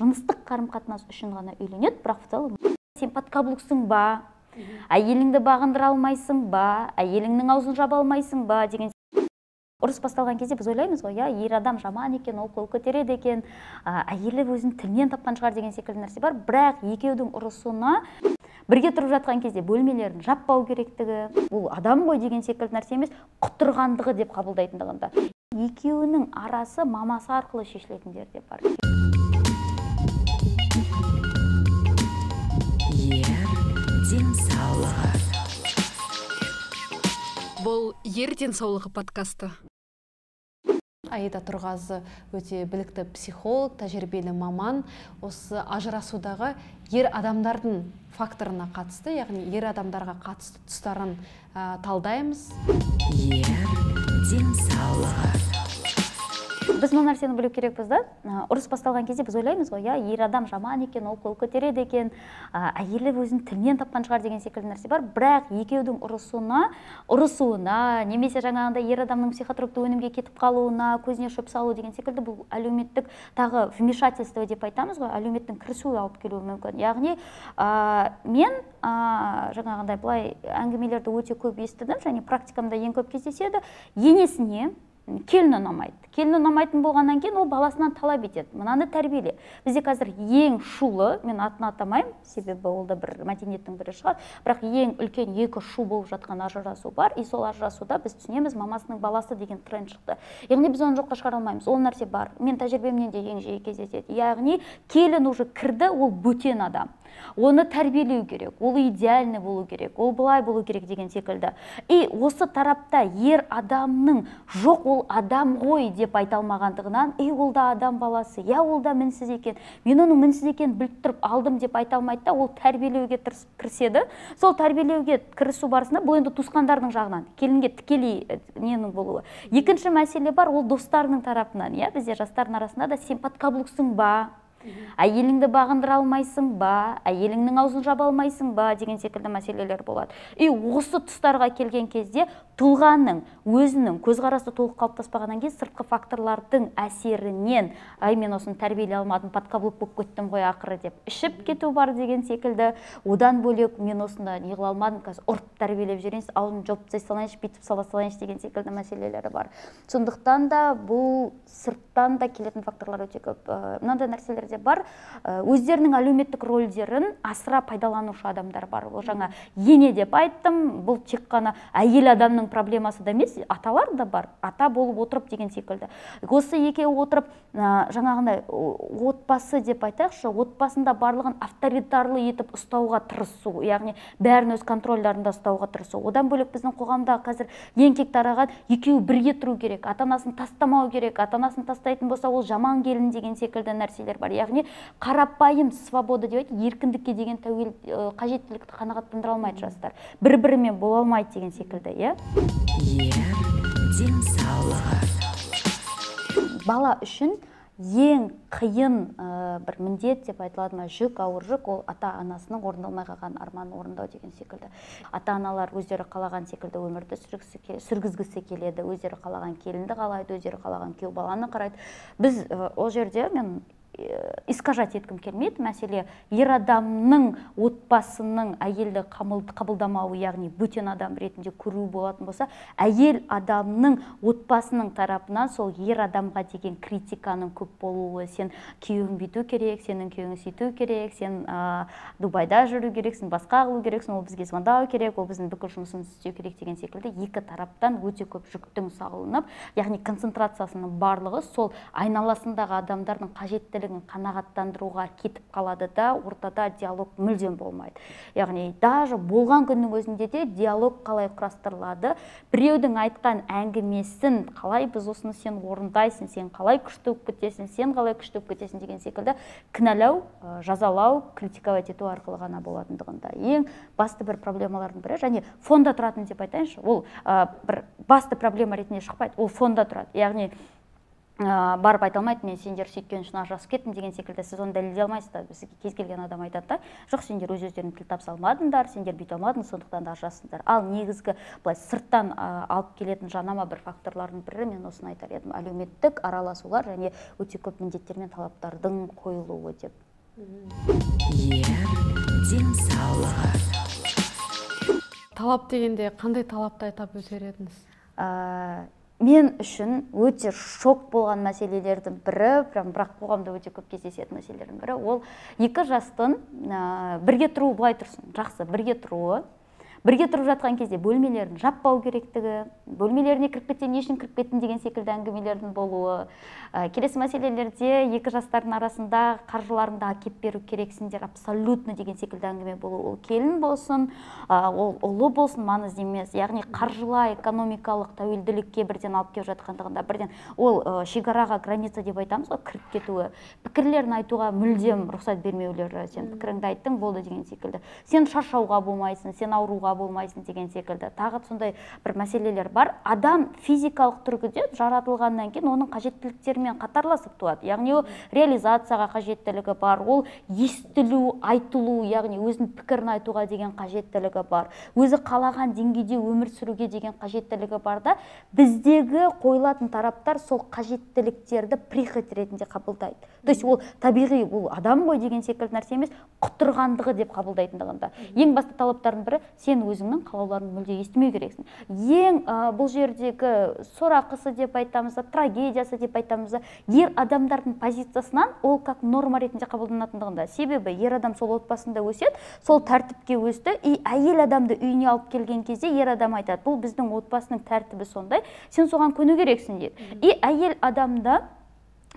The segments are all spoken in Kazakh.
жыныстық қарым-қатынас үшін ғана үйленеді, бірақ в целом сен подкаблуксың ба, әйеліңді бағындыра алмайсың ба, әйеліңнің аузын жаба алмайсың ба деген. Ұрыс басталған кезде біз ойлаймыз ғой, ер адам жаман екен, ол қол көтереді екен, әйелі өзін тілінен тапқан шығар деген секілді нәрсе бар. Бірақ екеудің ұрысына бірге тұрып жатқан кезде бөлмелерін жаппау керектігі, бұл адам ғой деген секілді нәрсе емес, құтырғандығы деп қабылдайтындығында. Екеуінің арасы мамасы арқылы шешілетіндер де бар. Денсаулығы. Бұл Ер денсаулығы подкасты. Аида Тұрғазы өте білікті психолог, тәжірибелі маман. Осы ажырасудағы ер адамдардың факторына қатысты, яғни ер адамдарға қатысты тұстарын талдаймыз. Ер денсаулығы. Біз бұл нәрсені білу керекпіз да. Ұрыс басталған кезде біз ойлаймыз ғой, ер адам жаман екен, ол қол көтереді екен, әйелі өзін тілінен тапқан шығар деген секілді нәрсе бар. Бірақ екеудің ұрысуына, немесе жаңағындай ер адамның психотропты өнімге кетіп қалуына, көзіне шөп салу деген секілді бұл әлеуметтік тағы вмешательство деп айтамыз ғой, әлеуметтің кірісуі алып келуі мүмкін. Яғни мен жаңағындай былай әңгімелерді өте көп естідім, және практикамда ең көп кездеседі. Енесіне келін ұнамайды. Келін ұнамайтын болғаннан кейін ол баласынан талап етеді. Мынаны тәрбиеле. Бізде қазір ең шулы, мен атын атамаймын, себебі ол да бір мәдениеттің бірі шығар, бірақ ең үлкен екі шу болып жатқан ажырасу бар. И сол ажырасуда біз түсінеміз, мамасының баласы деген тренд шықты. Яғни біз оны жоққа шығара алмаймыз. Ол нәрсе бар. Мен тәжірибемнен де ең жиі кездеседі. Яғни келін уже кірді, ол бөтен адам. Оны тәрбиелеу керек, ол идеальный болу керек, ол былай болу керек деген секілді. И осы тарапта ер адамның жоқ, ол адам ғой деп айта алмағандығынан, ол да адам баласы, ол да мінсіз екен, мен оның мінсіз екен біліп тұрып алдым деп айта алмайды да, ол тәрбиелеуге кіріседі. Сол тәрбиелеуге кірісу барысында бұл енді туысқандардың жағынан, келінге тікелей ненің болуы. Екінші мәселе бар, ол достарының тарапынан. Бізде жастардың арасында да сен подкаблуксың ба, әйеліңді бағындыра алмайсың ба, әйеліңнің аузын жаба алмайсың ба деген секілді мәселелер болады. И осы тұстарға келген кезде тұлғаның өзінің көзқарасы толық қалыптаспағаннан кейін сыртқы факторлардың әсерінен мен осыны тәрбиелей алмадым, подкаблук болып кеттім ғой ақыры деп ішіп кету бар деген секілді. Одан бөлек мен осында не қыла алмадым, қазір ұрып тәрбиелеп жүрейініз, аузын жауып тастай салайыншы, бүйтіп сала салайыншы деген секілді мәселелері бар. Сондықтан да бұл сырттан да келетін факторлар өте көп. Мынандай нәрселер де бар. Өздерінің әлеуметтік рөлдерін асыра пайдаланушы адамдар бар. Ол жаңа ене деп айттым, бұл тек қана әйел адамның проблемасы да емес, аталар да бар. Ата болып отырып деген секілді. Осы екеуі отырып, жаңағындай отбасы деп айтайықшы, отбасында барлығын авторитарлы етіп ұстауға тырысу, яғни бәрін өз контрольдарында ұстауға тырысу. Одан бөлек біздің қоғамда қазір ең кең тараған екеуі бірге тұру керек, ата-анасын тастамау керек, ата-анасын тастайтын болса ол жаман келін деген секілді нәрселер бар. Яғни қарапайым свобода деп айтып, еркіндікке деген қажеттілікті қанағаттандыра алмайды жастар. Бір-бірімен бола алмайды деген секілді, Ер денсаулығы. Бала үшін ең қиын бір міндет деп айтылады ма, жүк, ауыр жүк, ол ата-анасының орындалмай қалған арманын орындау деген секілді. Ата-аналар өздері қалаған секілді өмірді сүргізгісі келеді, өздері қалаған келінді қалайды, өздері қалаған күйеу баланы қарайды. Біз ол жерде мен искажать еткім келмейді. Мәселе ер адамның отбасының әйелді қабылдамауы, яғни бөтен адам ретінде көру болатын болса, әйел адамның отбасының тарапынан сол ер адамға деген критиканың көп болуы, сен күйеуің бүйту керек, сенің күйеуің сөйту керек, сен Дубайда жүру керексің, басқа қылу керексің, ол бізге звондау керек, ол біздің бүкіл жұмысымызды істеу керек деген секілді екі тараптан өте көп жүктің салынып, яғни концентрациясының барлығы сол айналасындағы адамдардың қажеттілігін қанағаттандыруға кетіп қалады да, ортада диалог мүлдем болмайды. Яғни даже болған күннің өзінде де диалог қалай құрастырылады, біреудің айтқан әңгімесін қалай біз осыны сен орындайсың, сен қалай күшті болып кетесің, сен қалай күшті болып кетесің деген секілді кінәлау, жазалау, критиковать ету арқылы ғана болатындығында ең басты бір проблемалардың бірі, және фонда тұратын деп айтайыншы, ол бір басты проблема ретінде шықпайды, ол фонда тұрады. Яғни барып айта алмайды, мен сендер сөйткен үшін ажырасып кеттім деген секілді, сіз оны дәлелдей алмайсыз да. Бізге кез келген адам айтады да, жоқ, сендер өздерің тіл табыса алмадыңдар, сендер бүйте алмадыңдар, сондықтан да ажырастыңдар. Ал негізгі былай сырттан алып келетін жанама бір факторлардың бірі, мен осыны айтар едім, әлеуметтік араласулар және өте көп міндеттер мен талаптардың қойылуы деп. Денсаулығы. Талап дегенде қандай талапты айтып өтер едіңіз? Мен үшін өте шок болған мәселелердің бірі, бірақ қоғамда өте көп кездесетін мәселелердің бірі, ол екі жастың бірге тұруы, былай тұрсын, жақсы, бірге тұруы. Бірге тұрып жатқан кезде бөлмелерін жаппау керектігі, бөлмелеріне кіріп кетсең, не үшін кіріп кеттің деген секілді әңгімелердің болуы. Келесі мәселелерде екі жастардың арасында қаржыларыңды әкеп беру керексіңдер, абсолютно деген секілді әңгіме болуы. Ол келін болсын, ол ұлы болсын, маңызды емес. Яғни қаржылай, экономикалық тәуелділікке бірден алып келіп жатқандығында, бірден ол шекараға, граница деп айтамыз ғой, кіріп кетуі. Пікірлерін айтуға мүлдем рұқсат бермеулері, сен пікіріңді айттың, болды деген секілді. Сен шаршауға болмайсың, сен ауруға болмайсың деген секілді. Тағы сондай бір мәселелер бар. Адам физикалық түргіде жаратылғаннан кейін оның қажеттіліктерімен қатарласып туады. Яғни ол реализацияға қажеттілігі бар, ол естілу, айтылу, яғни өзінің пікірін айтуға деген қажеттілігі бар, өзі қалаған деңгейде өмір сүруге деген қажеттілігі бар да, біздегі қойылатын тараптар сол қажеттіліктерді прихоть ретінде қабылдайды. То есть ол табиғи, ол адам ғой деген секілді нәрсе емес, құтырғандығы деп қабылдайтындығында. Ең басты талаптардың бірі, сен өзіңнің қалауларын мүлде естімеу керексің. Ең бұл жердегі сорақысы деп айтамыз, трагедиясы деп айтамыз, ер адамдардың позициясынан ол как норма ретінде қабылданатындығында. Себебі ер адам сол отбасында өседі, сол тәртіпке өсті, и әйел адамды үйіне алып келген кезде ер адам айтады, бұл біздің отбасының тәртібі сондай, сен соған көну керексің дейді. И әйел адамда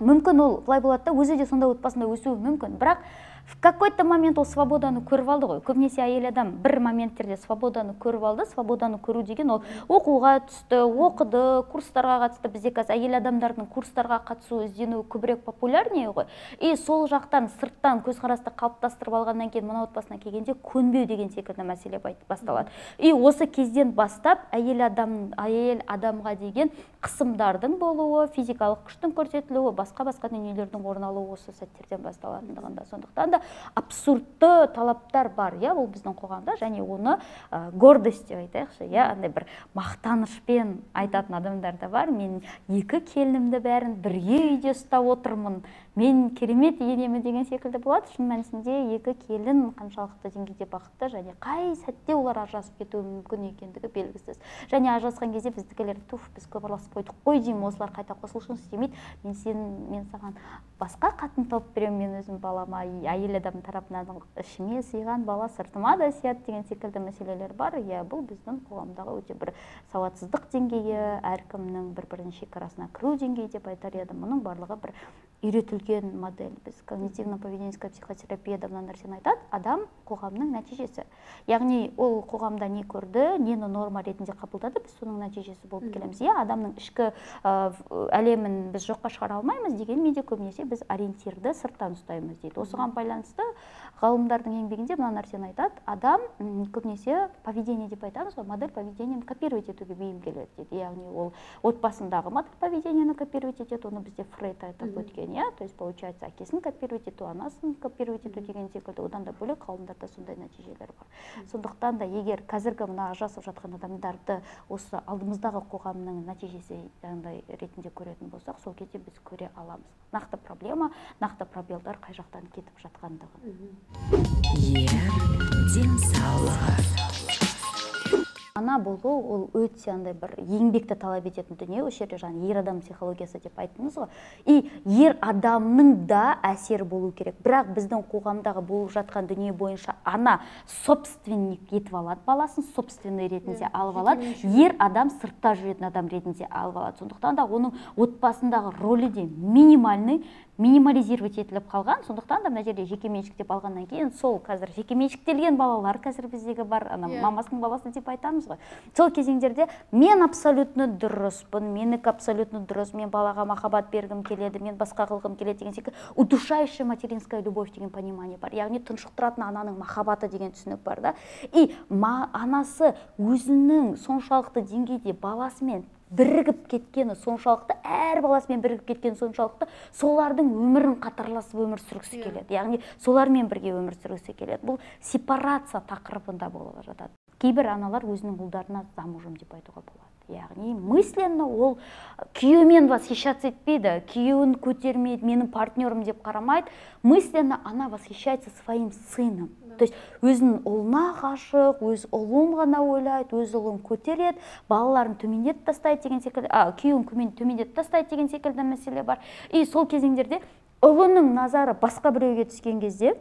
мүмкін ол былай болады да, өзі де сондай отбасында өсуі мүмкін, бірақ в какой-то момент ол свободаны көріп алды ғой. Көбінесе әйел адам бір моменттерде свободаны көріп алды. Свободаны көру деген ол оқуға түсті, оқыды, курстарға қатысты. Бізде қазір әйел адамдардың курстарға қатысу, ізденуі көбірек популярнее ғой. И сол жақтан сырттан көзқарасты қалыптастырып алғаннан кейін мына отбасына келгенде көнбеу деген секілді мәселе басталады. И осы кезден бастап әйел адамға деген қысымдардың болуы, физикалық күштің көрсетілуі, басқа дүниелердің орын алуы осы сәттерден басталатындығында. Сондықтан да абсурдты талаптар бар, ол біздің қоғамда, және оны гордость деп айтайықшы, андай бір мақтанышпен айтатын адамдар да бар. Мен екі келінімді бәрін бірге үйде ұстап отырмын, мен керемет енемін деген секілді болады. Шын мәнісінде екі келін қаншалықты деңгейде бақытты, және қай сәтте олар ажырасып кетуі мүмкін екендігі белгісіз. Және ажырасқан кезде біздікілер, біз көп араласып қойдық қой деймін, осылар қайта қосылышын істемейді, мен саған басқа қатын тауып беремін, мен өзім балама, әйел адам тарапынан ішіме сыйған бала сыртыма да сияды деген секілді мәселелер бар. Бұл біздің қоғамдағы өте бір сауатсыздық деңгейі, әркімнің бір-бірінің шекарасына кіру деңгейі деп айтар едім. Мұның барлығы бір үйретілген модель. Біз когнитивно-поведенческая психотерапияда мына нәрсені айтады, адам қоғамның нәтижесі. Яғни ол қоғамда не көрді, нені норма ретінде қабылдады, біз соның нәтижесі болып келеміз. Адамның ішкі әлемін біз жоққа шығара алмаймыз, дегенмен де көбінесе біз ориентирді сырттан ұстаймыз дейді. Осыған байланысты ғалымдардың еңбегінде мына нәрсені айтады, адам көбінесе поведение деп айтамыз, модель поведениені копировать етуге бейім келеді дейді. Яғни ол отбасындағы модель поведениені копировать етеді, оны бізде Фрейд айтып өткен, то есть получается әкесін копировать ету, анасын копировать ету деген секілді. Одан да бөлек ғалымдарда сондай нәтижелер бар. Сондықтан да егер қазіргі мына ажырасып жатқан адамдарды осы алдымыздағы қоғамның нәтижесі ретінде көретін болсақ, сол кезде біз көре аламыз. Нақты проблема, нақты пробелдар қай жақтан кетіп жатқандығын. Денсаулығы. Ана болу ол өте бір еңбекті талап ететін дүние. Осы жерде ер адам психологиясы деп айттыңыз ғой. И ер адамның да әсері болу керек. Бірақ біздің қоғамдағы болып жатқан дүние бойынша ана собственник етіп алады баласын, собственный ретінде алып алады. Ер адам сыртта жүретін адам ретінде алып алады. Сондықтан да оның отбасындағы рөлі де минимализировать етіліп қалған. Сондықтан да мына жерде жекеменшік деп алғаннан кейін сол қазір жекеменшіктелген балалар қазір біздегі бар, мамасының баласы деп айтамыз ғой. Сол кезеңдерде мен абсолютно дұрыспын, менікі абсолютно дұрыс, мен балаға махаббат бергім келеді, мен басқа қылғым келеді деген секілді удушающая материнская любовь деген понимание бар. Яғни тұншықтыратын ананың махаббаты деген түсінік бар да. И анасы өзінің соншалықты деңгейде баласымен бірігіп кеткені соншалықты, әр баласымен бірігіп кеткені соншалықты, солардың өмірін қатарласып өмір сүргісі келеді. Яғни солармен бірге өмір сүргісі келеді. Бұл сепарация тақырыбында болып жатады. Кейбір аналар өзінің ұлдарына замужем деп айтуға болады. Яғни мысленно ол күйеумен восхищаться етпейді, күйеуін көтермейді, менің партнерім деп қарамайды. Мысленно она восхищается своим сыном. То есть өзінің ұлына ғашық, өз ұлын ғана ойлайды, өз ұлын көтереді, балаларын төмендетіп тастайды деген секілді, күйеуін төмендетіп тастайды деген секілді мәселе бар. И сол кезеңдерде ұлының назары басқа біреуге түскен кезде,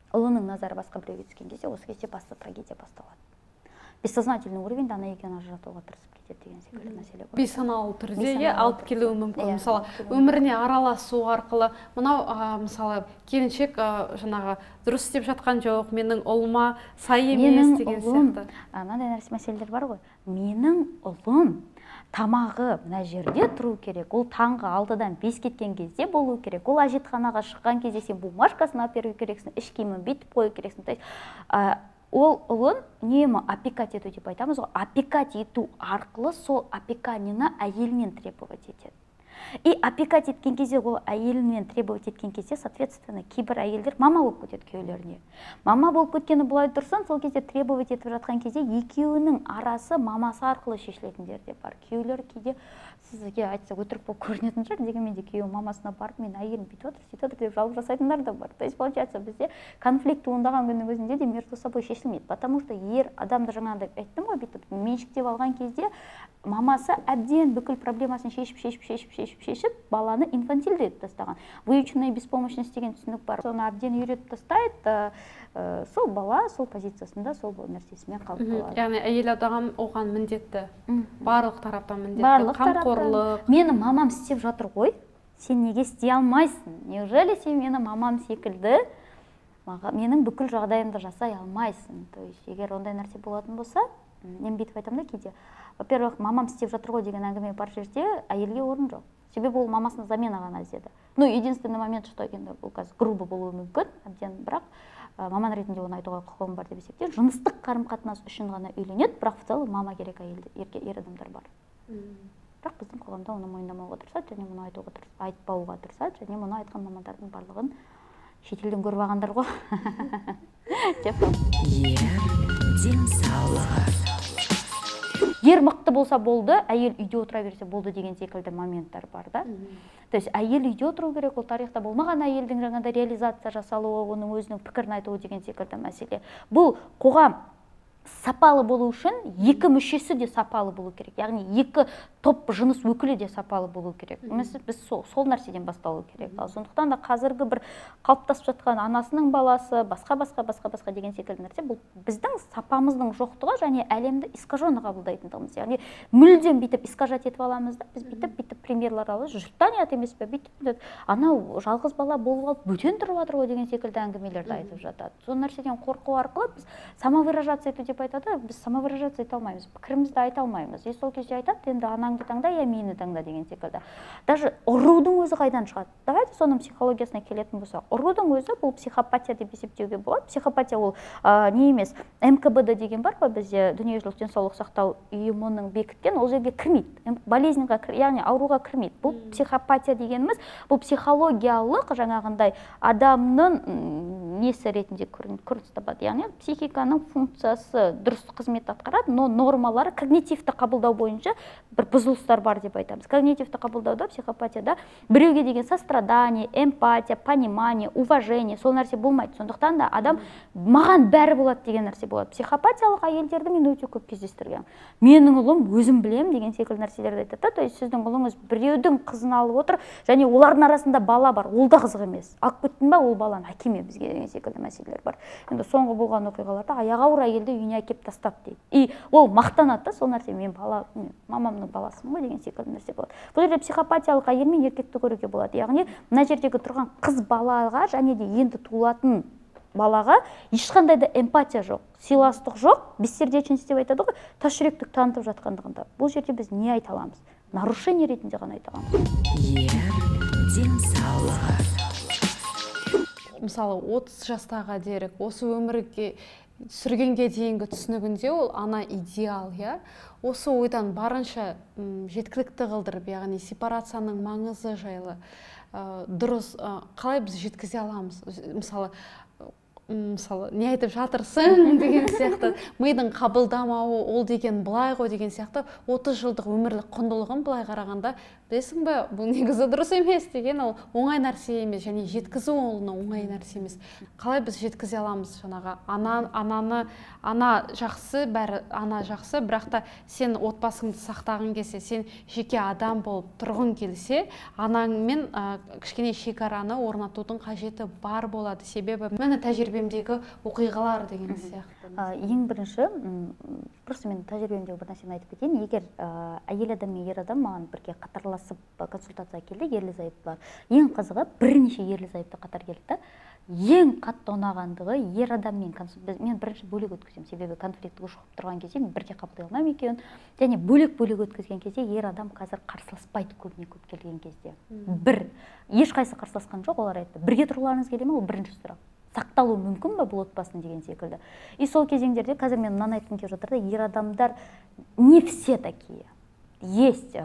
осы кезде басты трагедия басталады. Бессознательный уровеньде ана екеуін ажыратуға тырысып кетеді деген секілді мәселе бар. Бейсаналы түрде алып келуі мүмкін. Мысалы, өміріне араласу арқылы, мынау мысалы келіншек жаңағы дұрыс істеп жатқан жоқ, менің ұлыма сай емес деген сияқты. Мынандай мәселелер бар ғой. Менің ұлым тамағы мына жерде тұру керек. Ол таңғы 6-дан 5 кеткен кезде болу керек. Ол әжетханаға шыққан кезде сен бумажкасын алып беру керексің, іш киімін бүйтіп қою керексің. Ол ұлын үнемі опекать ету деп айтамыз ғой, опекать ету арқылы сол опеканияны әйелінен требовать етеді. И опекать еткен кезде, ол әйелінен требовать еткен кезде, соответственно, кейбір әйелдер мама болып кетеді күйеулеріне. Мама болып кеткені былай тұрсын, сол кезде требовать етіп жатқан кезде екеуінің арасы мамасы арқылы шешілетіндер де бар. Күйеулер кейде сізге айтса өтірік болып көрінетін шығар, дегенмен де күйеуі мамасына барып, мен әйелім бүйтіп отыр, сөйтіп отыр деп жауап жасайтындар да бар. То есть получается, бізде конфликт туындаған күннің өзінде де между собой шешілмейді. Потому что ер адамды жаңағыдай айттым ғой, бүйтіп меншіктеп алған кезде мамасы әбден бүкіл проблемасын шешіп, баланы инфантильді етіп тастаған. Выученная беспомощность деген түсінік бар. Соны әбден үйретіп тастайды, сол бала сол позициясында сол нәрсесімен қалып қалады. Яғни әйел адам оған міндетті, барлық тараптан міндетті, қамқорлық. Мені мамам істеп жатыр ғой, сен неге істей алмайсың? Неужели сен мені мамам секілді, менің бүкіл жағдайымды жасай алмайсың? То есть, егер ондай нәрсе болатын болса, мен бүйтіп айтамын да кейде. Во-первых, мамам істеп жатыр ғой деген әңгіме бар жерде әйелге орын жоқ. Себебі ол мамасына замена ғана іздеді. Ну, единственный момент, что енді бұл қазір грубо болуы мүмкін, әбден, бірақ маман ретінде оны айтуға құқығым бар деп есептеймін. Жыныстық қарым-қатынас үшін ғана үйленеді, бірақ в целом мама керек ер адамдар бар. Бірақ біздің қоғамда оны мойындамауға тырысады, және мұны айтпауға тырысады, және мұны айтқан мамандардың барлығын шетелден көріп алғандар ғой. Ер мықты болса болды, әйел үйде отыра берсе болды деген секілді моменттар бар да. То есть әйел үйде отыру керек, ол тарихта болмаған әйелдің жаңағыдай реализация жасалуы, оның өзінің пікірін айтуы деген секілді мәселе. Бұл қоғам сапалы болу үшін екі мүшесі де сапалы болу керек. Яғни екі топ жыныс өкілі де сапалы болу керек. Біз сол нәрседен басталу керек. Сондықтан да қазіргі бір қалыптасып жатқан анасының баласы, басқа деген секілді нәрсе, бұл біздің сапамыздың жоқтығы және әлемді искаженно қабылдайтындығымыз. Яғни мүлдем бүйтіп искажать етіп аламыз да, біз бүйтіп премьерлар аламыз, жұрттан ұят емес пе, бүйтіп анау жалғыз бала болып алып бөтен тұрып жатыр ғой деген секілді әңгімелерді айтып жатады. Сол нәрседен қорқу арқылы біз самовыражаться ету деп айтады, біз самовыражаться ете алмаймыз, пікірімізді айта алмаймыз. И сол кезде айтады, енді анаңды таңда, я мені таңда деген секілді. Даже ұрудың өзі қайдан шығады? Давайте соның психологиясына келетін болсақ, ұрудың өзі бұл психопатия деп есептеуге болады. Психопатия ол не емес, МКБ деген бар ғой бізде, дүниежүзілік денсаулық сақтау ұйымының бекіткен, ол жерге кірмейді. Болезньға, яғни ауруға кірмейді. Бұл психопатия дегеніміз, бұл психологиялық жаңағындай адамның несі ретінде көрініс табады. Яғни психиканың функциясы дұрыс қызмет атқарады, но нормалары когнитивті қабылдау бойынша бір бұзылыстар бар деп айтамыз. Когнитивті қабылдауда, психопатияда біреуге деген сострадание, эмпатия, понимание, уважение, сол нәрсе болмайды. Сондықтан да адам маған бәрі болады деген нәрсе болады. Психопатиялық әйелдерді мен өте көп кездестіргенмін. Менің ұлым өзім білем деген секілді нәрселерді айтады. То есть сіздің ұлыңыз біреудің қызын алып отыр, және олардың арасында бала бар, ол да қызық емес. Алып кеттің ба, ол баланы әкеме бізге деген секілді мәселелер бар. Енді соңғы болған оқиғаларда аяғы ауыр әйелді үйіне әкеп тастап дейді. И ол мақтанады, сол нәрсе мен мамамның баласымын ғой деген секілді нәрсе болады. Бұл жерде психопатиялық әйел мен еркекті көруге болады. Яғни мына жердегі тұрған қыз балаға және де енді туылатын балаға ешқандай да эмпатия жоқ, сыйластық жоқ, бессердечность деп айтады ғой, тас жүректік танытып жатқандығында. Бұл жерде біз не айта аламыз? Нарушение ретінде ғана айта аламыз. Мысалы 30 жастағы дерек, осы өмірге түсіргенге дейінгі түсінігінде ол ана идеал, иә. Осы ойдан барынша жеткілікті қылдырып, яғни сепарацияның маңызы жайлы дұрыс қалай біз жеткізе аламыз? Мысалы, не айтып жатырсың деген сияқты, мидың қабылдамауы ол деген былай ғой деген сияқты 30 жылдық өмірлік құндылығын былай қарағанда, білесің бе, бұл негізі дұрыс емес деген ол оңай нәрсе емес, және жеткізу оны оңай нәрсе емес. Қалай біз жеткізе аламыз жаңағы ана жақсы, бәрі ана жақсы, бірақ та сен отбасыңды сақтағың келсе, сен жеке адам болып тұрғың келсе, анаңмен кішкене шекараны орнатудың қажеті бар болады. Себебі мені тәжірибемдегі оқиғалар деген сияқты. Ең бірінші, просто мен тәжірибемдегі бір нәрсені айтып кетейін. Егер әйел адам мен ер адам маған бірге қатарласып консультацияға келді, ерлі-зайыптылар. Ең қызығы бірнеше ерлі-зайыпты қатар келді. Ең қатты ұнағандығы ер адаммен мен бірінші бөлек өткіземін, себебі конфликті ушығып тұрған кезде мен бірге қабылдай алмаймын екеуін. Және бөлек өткізген кезде ер адам қазір қарсыласпайды көбіне көп келген кезде. Ешқайсы қарсыласқан жоқ, олар айтты. Бірге тұруларыңыз келе ме? Ол бірінші сұрақ. Сақталу мүмкін бе бұл отбасын деген секілді. И сол кезеңдерде қазір мен мынаны айтқым келіп жатыр да, ер адамдар не все такие. Есть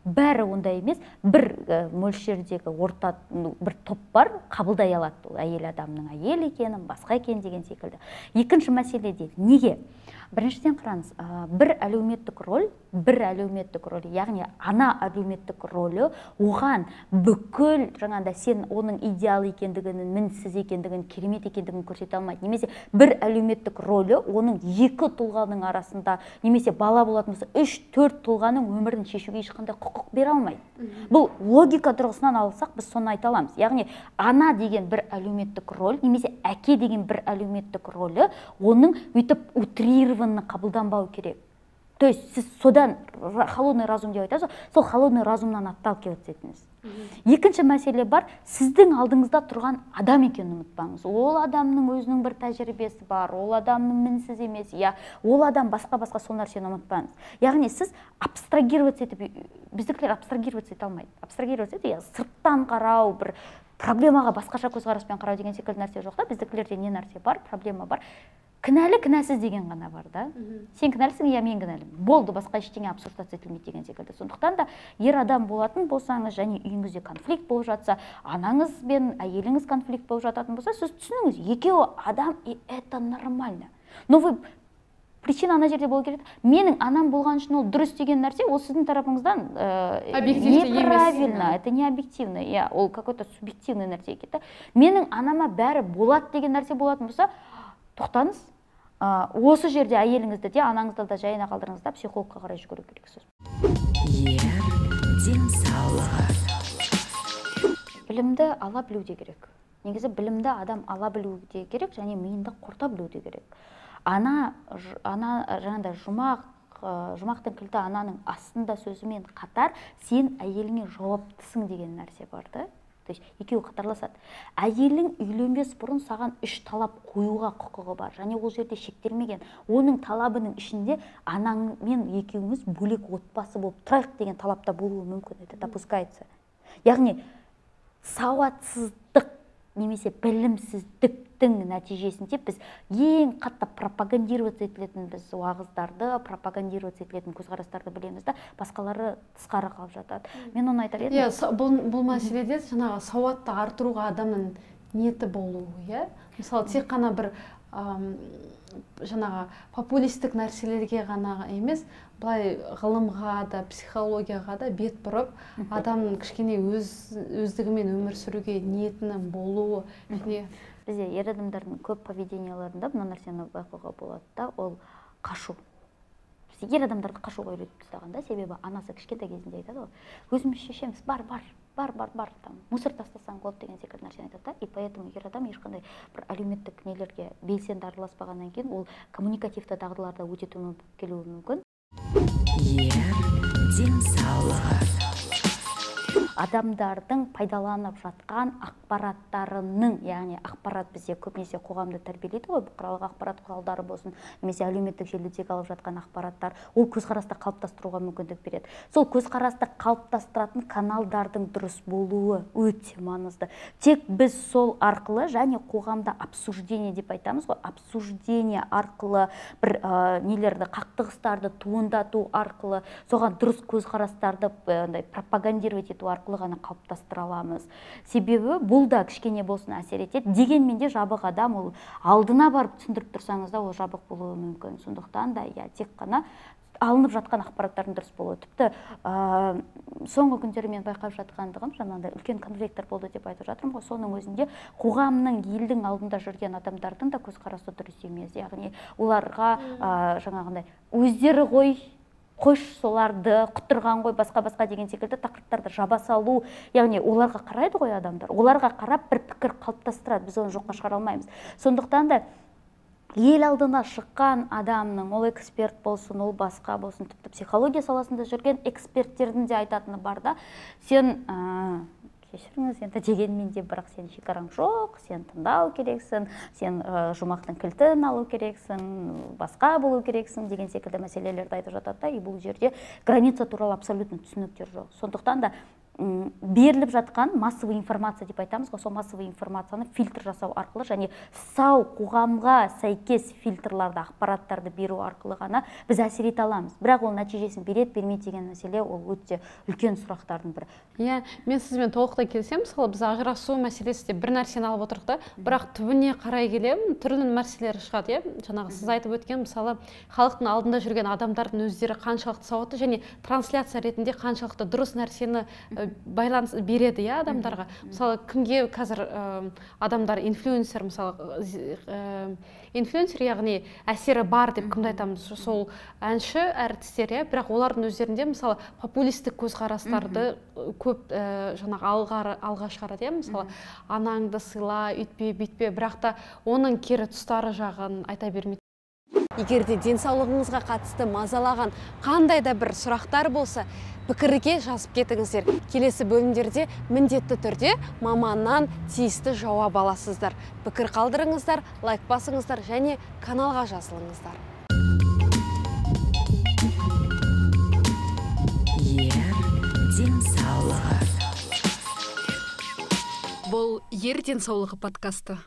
бәрі ондай емес, бір мөлшердегі орта бір топ бар, қабылдай алады ол әйел адамның әйел екенін, басқа екен деген секілді. Екінші мәселеде неге? Біріншіден қараңыз, бір әлеуметтік роль, яғни ана әлеуметтік ролі оған бүкіл жаңағыда сен оның идеал екендігін, мінсіз екендігін, керемет екендігін көрсете алмайды. Немесе бір әлеуметтік ролі оның екі тұлғаның арасында, немесе бала болатын болса, 3-4 тұлғаның өмірін шешуге ешқандай құқық бере алмайды. Бұл логика тұрғысынан алсақ, біз соны айта аламыз. Яғни ана деген бір әлеуметтік роль, немесе әке деген бір әлеуметтік ролі, оның өйтіп утрированно қабылданбау керек. То есть сіз содан холодный разум деп айтасыз, сол холодный разумнан отталкиваться етіңіз. Екінші мәселе бар, сіздің алдыңызда тұрған адам екенін ұмытпаңыз. Ол адамның өзінің бір тәжірибесі бар, ол адамның мінсіз емес, ол адам басқа сол нәрсені ұмытпаңыз. Яғни сіз абстрагироваться етіп, біздікілер абстрагироваться ете алмайды. Абстрагироваться ете, сырттан қарау, бір проблемаға басқаша көзқараспен қарау деген секілді нәрсе жоқ та, біздікілерде не нәрсе бар, проблема бар. Кінәлі, кінәсіз деген ғана бар да. Сен кінәлісің, мен кінәлімін. Болды, басқа ештеңе абсурдация етілмейді деген секілді. Сондықтан да ер адам болатын болсаңыз, және үйіңізде конфликт болып жатса, анаңыз бен әйеліңіз конфликт болып жататын болса, сіз түсініңіз, екеуі адам, и это нормально. Но вы причина ана жерде болу керек. Менің анам болған үшін ол дұрыс деген нәрсе, ол сіздің тарапыңыздан неправильно, это не объективно, ол какой-то субъективный нәрсе екен. Менің анама бәрі болады деген нәрсе болатын болса, тоқтаңыз. Осы жерде әйеліңізді де, анаңызды да жайына қалдырыңыз да, психологқа қарай жүгіру керексіз. Білімді ала білу де керек. Негізі білімді адам ала білу де керек, және миында қорта білу де керек. Ана жаңағыда жұмақтың кілті ананың астында сөзімен қатар сен әйеліңе жауаптысың деген нәрсе бар да. То есть екеуі қатарласады. Әйелің үйленбес бұрын саған 3 талап қоюға құқығы бар, және ол жерде шектелмеген. Оның талабының ішінде анаңмен екеуіңіз бөлек отбасы болып тұрайық деген талапта болуы мүмкін, это допускается. Яғни сауатсыздық немесе білімсіздіктің нәтижесінде біз ең қатты пропагандироваться етілетін біз уағыздарды, пропагандироваться етілетін көзқарастарды білеміз да, басқалары тысқары қалып жатады. Мен оны айтар едім. Бұл мәселеде жаңағы сауатты артыруға адамның ниеті болуы, мысалы тек қана бір жаңағы популистік нәрселерге ғана емес, былай ғылымға да, психологияға да бет бұрып, адамның кішкене өздігімен өмір сүруге ниетінің болуы. Бізде ер адамдардың көп поведенияларында мына нәрсені байқауға болады да, ол қашу. Ер адамдарды қашуға үйретіп тастағанда, себебі анасы кішкентай кезінде айтады, өзіміз шешеміз, бар, мусор тастасаң болды деген секілді нәрсені айтады да, и поэтому ер адам ешқандай бір әлеуметтік нелерге белсенді араласпағаннан кейін ол коммуникативті дағдыларда өте төмен келуі мүмкін. адамдардың пайдаланып жатқан ақпараттарының, яғни ақпарат бізде көбінесе қоғамды тәрбиелейді ғой, бұқаралық ақпарат құралдары болсын, немесе әлеуметтік желідегі алып жатқан ақпараттар, ол көзқарасты қалыптастыруға мүмкіндік береді. Сол көзқарасты қалыптастыратын каналдардың дұрыс болуы өте маңызды. Тек біз сол арқылы, және қоғамда обсуждение деп айтамыз ғой, обсуждение арқылы бір нелерді, қақтығыстарды туындату арқылы, соған дұрыс көзқарастарды пропагандировать ету арқылы ғана қалыптастыра аламыз. Себебі бұл да кішкене болсын әсер етеді. Дегенмен де жабық адам, ол алдына барып түсіндіріп тұрсаңыз да, ол жабық болуы мүмкін. Сондықтан да тек қана алынып жатқан ақпараттардың дұрыс болуы. Тіпті соңғы күндері мен байқап жатқандығым, жаңағыдай үлкен конфликттер болды деп айтып жатырмын ғой, соның өзінде қоғамның, елдің алдында жүрген адамдардың да көзқарасы дұрыс емес. Яғни оларға жаңағындай өздері қойш соларды құттырған ғой, басқа деген секілді тақырыптарды жаба салу, яғни оларға қарайды ғой адамдар, оларға қарап бір пікір қалыптастырады, біз оны жоққа шығара алмаймыз. Сондықтан да ел алдына шыққан адамның, ол эксперт болсын, ол басқа болсын, тіпті психология саласында жүрген эксперттердің де айтатыны бар да, сен кешіріңіз, енді дегенмен де бірақ сен шекараң жоқ, сен тыңдау керексің, сен жұмақтың кілтін алу керексің, басқа болу керексің деген секілді мәселелерді айтып жатады да, бұл жерде граница туралы абсолютно түсініктер жоқ. Сондықтан да беріліп жатқан массовый информация деп айтамыз ғой, сол массовый информацияны фильтр жасау арқылы және сау қоғамға сәйкес фильтрларды, ақпараттарды беру арқылы ғана біз әсер ете аламыз. Бірақ ол нәтижесін береді, бермейді деген мәселе, ол өте үлкен сұрақтардың бірі. Иә, мен сізбен толықтай келісемін. Мысалы, біз ажырасу мәселесі де бір нәрсені алып отырдық та, бірақ түбіне қарай келем, түрлі мәселелер шығады, жаңағы сіз айтып өткен, мысалы, халықтың алдында жүрген адамдардың өздері қаншалықты сауатты және трансляция ретінде қаншалықты дұрыс нәрсені байланыс береді адамдарға. Мысалы, кімге қазір адамдар инфлюенсер, мысалы, инфлюенсер, яғни әсері бар деп кімді айтамыз, сол әнші, әртістер, бірақ олардың өздерінде, мысалы, популистік көзқарастарды көп жаңағы алға шығарады, мысалы, анаңды сыйла, үйтпе, бүйтпе, бірақ та оның кері тұстары жағын айта бермейді. Егерде денсаулығыңызға қатысты мазалаған қандай да бір сұрақтар болса, пікірге жазып кетіңіздер. Келесі бөлімдерде міндетті түрде маманнан тиісті жауап аласыздар. Пікір қалдырыңыздар, лайк басыңыздар және каналға жазылыңыздар. Денсаулығы. Бұл Ер денсаулығы подкасты.